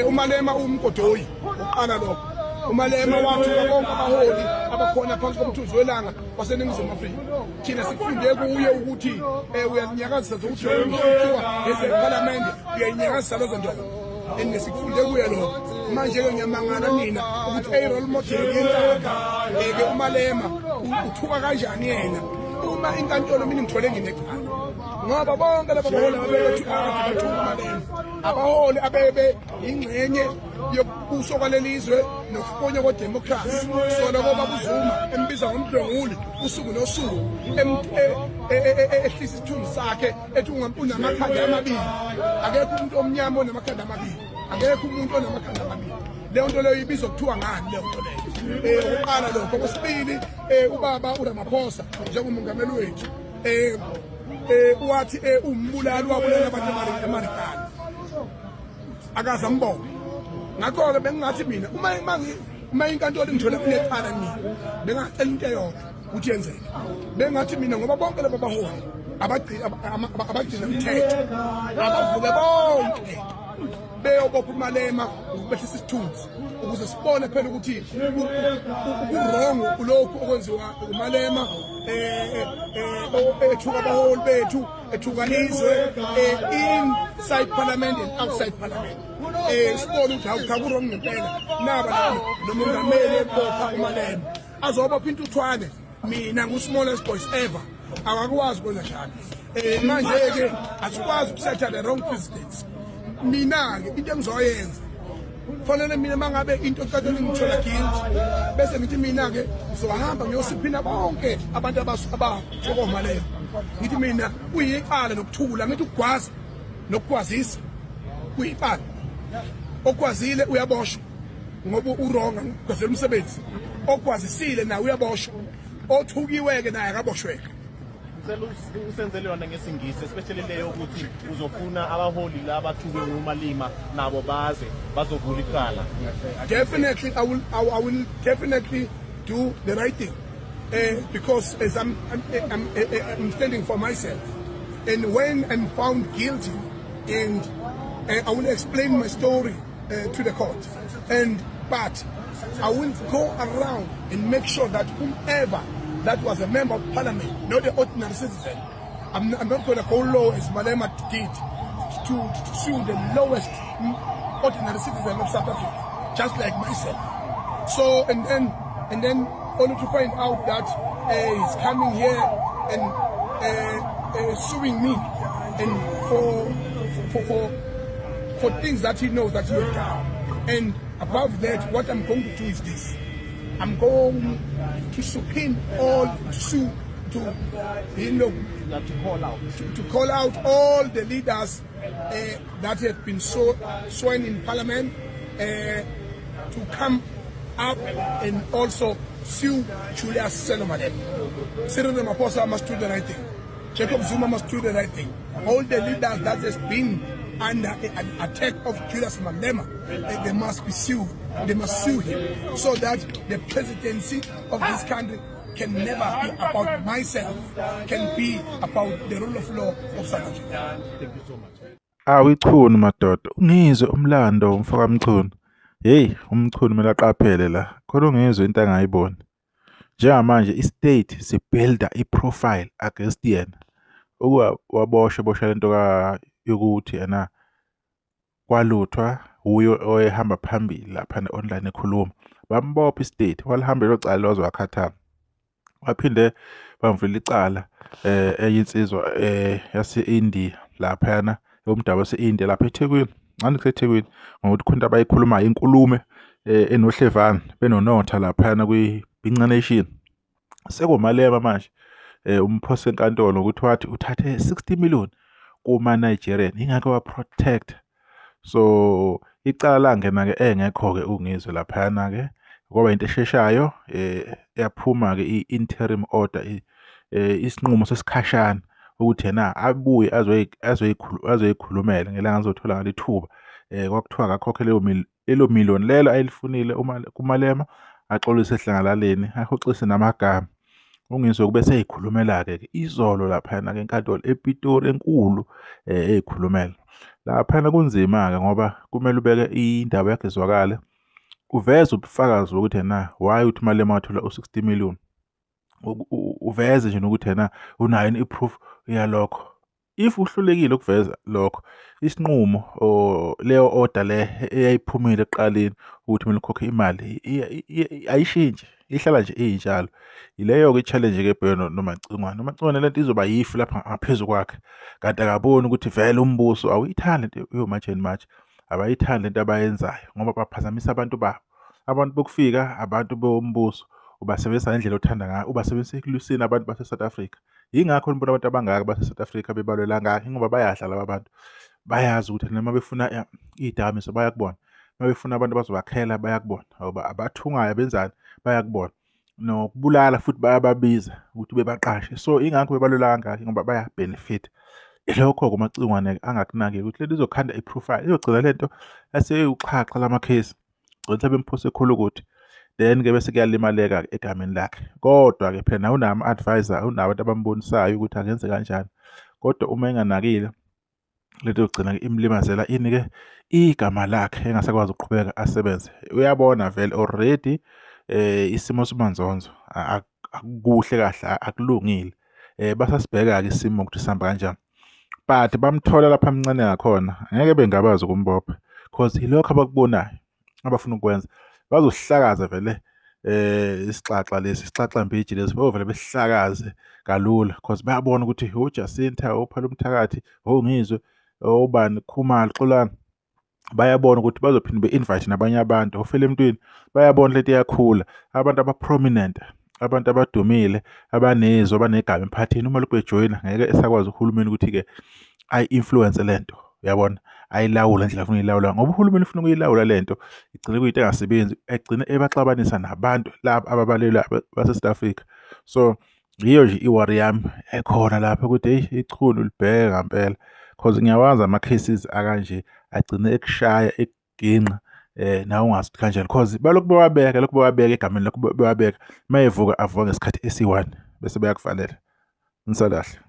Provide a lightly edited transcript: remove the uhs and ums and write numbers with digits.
uMalema umgodoyi uqala lokho. uMalema wathuka bonke abaholi abakhona phansi komthunzi welanga waseNingizimu Afrika. Thina sifunde kuye ukuthi uyalinyakazisa zokujoyina ezePhalamende, uyayinyakazisa lezo ndondo. Nesikufunde kuye lokho. Manje-ke ngiyamangala mina ukuthi role model yentanga ke uMalema uthuka kanjani yena. Uma inkantolo mina ngithole nginecala ngoba bonke laba baholi ababethu uMalema, abaholi abebe ingxenye yokubuso kwalelizwe nokufonya kodemocracy. Sona ngoba uZuma embiza ngomdlenguli usuku nosuku ehlisa isithunzi sakhe ethi unamakhanda amabili. Akekho umuntu omnyama onamakhanda amabili, akekho umuntu onamakhanda amabili. Leyo nto leyo ibizwa kuthiwa ngani leyo nto leyo. Uqala lokho. Okwesibili, ubaba uRamaphosa njengomongameli wethu wathi umbulali wabulela abantu eMarikana akaze ambone. Ngakho-ke bengingathi mina uma inkantolo ingithole kunecala mina bengacela into eyodwa ukuthi yenzeke. Bengathi mina ngoba bonke laba baholi abagcina umthetho abavuke bonke beyobopha uMalema ukubehlisa isithunzi ukuze sibone phela ukuthi urongo ulokhu okwenziwa uMalema ethuka abaholi bethu, ethuka izwe inside parliament and outside parliament. Sibone ukuthi akurongo ngempela naba nomongameli ebopha uMalema azobopha intuthwane. Mina ngu-smallest boys ever akakwazi ukwenza njalo. Manje-ke asikwazi ukusetha the wrong presidents. Mina-ke into engizoyenza fanele mina mangabe into ekade ngithola guilty bese ngithi mina-ke ngizohamba ngiyosiphina bonke abantu abathoka uMalema. Ngithi mina kuyiqala nokuthula, ngithi ukugwaza nokukwazisa kuyiqala. Okwazile uyaboshwa ngoba uronga ngigwazela umsebenzi, okwazisile naye uyaboshwa, othukiwe-ke naye akaboshweke. Usenzele yona ngesingisi especially leyo ukuthi uzofuna abaholi laba thuke uMalema nabo baze bazovula icala. Definitely I will definitely do the right thing because as I'm standing for myself, and when I'm found guilty, and I will explain my story to the court, but I will go around and make sure that whomever that was a member of parliament, not an ordinary citizen. I'm not going to go low as Malema did to sue the lowest ordinary citizen of South Africa, just like myself. So and then only to find out that he's coming here and suing me and for things that he knows that he has done. And above that, what I'm going to do is this. I'm going to subpoena all to call out all the leaders that have been sworn in parliament to come up and also sue Julius Malema. Cyril Ramaphosa must do the right thing. Jacob Zuma must do the right thing. All the leaders that has been under an attack of Julius Malema, they must be sued. They must sue him so that the presidency of this country can never be about myself, can be about the rule of law of South Africa. Thank you so much. Awichuni madoda, ungizwe umlando umfaka Mchunu. Hey, uMchunu kumele aqaphele la. Khona ungizwe into angayiboni. Njengamanje istate sibuilda iprofile against yena. Waboshwa lento yokuthi yena kwaluthwa uyo oyehamba phambili lapha online ekhuluma. Bambopha istate, walihamba locala lozo wakhatha. Waphinde bamvula icala eyinsizwa yase-India lapha yana yomdabu wase-India lapha eThekwini. Ngani kuseThekwini ngokuthi khona abayikhulumayo inkulume enohlevana benonotha lapha yana kwi-Binca Nation. SekuMalema manje umphosa enkantolo ukuthi wathi uthathe 60 million kuma Nigerian ingakho wa protect. So icala langena ke engekho ke ungizwe lapha yana ke ngoba into esheshayo yaphuma ke i-interim order isinqumo sesikhashana ukuthi yena abuye azoyikhulumela ngelanga azothola ngalithuba kwakuthiwa akakhokhe leyo million lelo ayilifunile kuMalema axolise ehlangalaleni ahoxise namagama. uNgizwe kube seyikhulumela-ke izolo laphayana-ke enkantolo ePitori enkulu ey'khulumela. Laphayana kunzima-ke ngoba kumele ubeke indaba yakho izwakale, uveze ubufakazi bokuthi ena why uthi uMalema wathola u-60 million. Uveze nje nokuthi ena unayo yini i-proof yalokho. If uhlulekile ukuveza lokho, isinqumo or leyo order le eyayiphumile ekuqaleni ukuthi kumele ukhokhe imali ayishintshi, ihlala nje iyinjalo. Ileyo-ke i-challenge-ke ebhekene noMacingwane. noMacingwane lento izoba yifu lapha ngaphezu kwakhe, kanti akaboni ukuthi vele umbuso awuyithandi lento yo-March and March, abayithandi lento abayenzayo ngoba baphazamisa abantu babo. Abantu bokufika, abantu bombuso ubasebenzisa ngendlela othanda ngayo, ubasebenzisa ekulwiseni abantu base-South Africa. Yingakho nibona abantu abangaka base-South Africa bebalwela ngakho, ngoba bayadla laba bantu. Bayazi ukuthi noma befuna iy'dakamizwa bayakubona, uma befuna abantu bazobakhela bayakubona, abathungayo benzani bayakubona. Nokubulala futhi bayababiza ukuthi bebaqashe. So ingakho bebalwela kangaka ngoba baya-benefit. Ilokho-ke uMacingwane angakunaki ukuthi lento izokhanda i-profile, izogcina lento eseyuxhaxha lamakhesi, gcina sebemphose ekhulukuthi. Then-ke bese kuyalimaleka egameni lakhe. Kodwa-ke phela nawe unawo ama-advisor, unawo abantu abambonisayo ukuthi angenze kanjani. Kodwa uma enganakile, lento yokugcina-ke imlimazela ini-ke igama lakhe, engasakwazi ukuqhubeka asebenze. Uyabona vele already isimo simanzonzo, akukuhle kahle, akulungile. Basasibheka-ke isimo ukuthi sihamba kanjani. But bamthola lapha amncane ngakhona, ngeke bengabazi ukumbopha because yilokho abakubonayo abafuna ukwenza. Bazosihlakaza vele isixaxa lesi, isixaxambiji lesi, bovele besihlakaze kalula because bayabona ukuthi uJacinta, uPhalo Mthakathi, uNgizwe, ubani, Khumalo, Xolani, bayabona ukuthi bazophinde be-invite nabanye abantu. Ofela emntwini bayabona lento iyakhula. Abantu aba-prominent, abantu abadumile, abanezwi, abanegama emphakathini, uma lokhu bejoyina ngeke esakwazi uhulumeni ukuthi-ke ayi-influence lento, uyabona, ayilawule ngendlela afuna uyilawula, ngoba uhulumeni ufuna ukuyilawula lento igcine kuyinto engasebenzi, egcine ebaxabanisa nabantu laba ababalelwa base-South Africa. So yiyo nje i-worry yami ekhona lapha ukuthi ichunu libheke ngampela because ngiyawazi ama-cases akanje agcine ekushaya, ekuginqa nawe ungazi ukuthi kanjani because balokhu bewabeka egameni lokhu bewabeka, uma evuka avuka ngesikhathi esi-1 bese beyakuvalela. Nisalahle.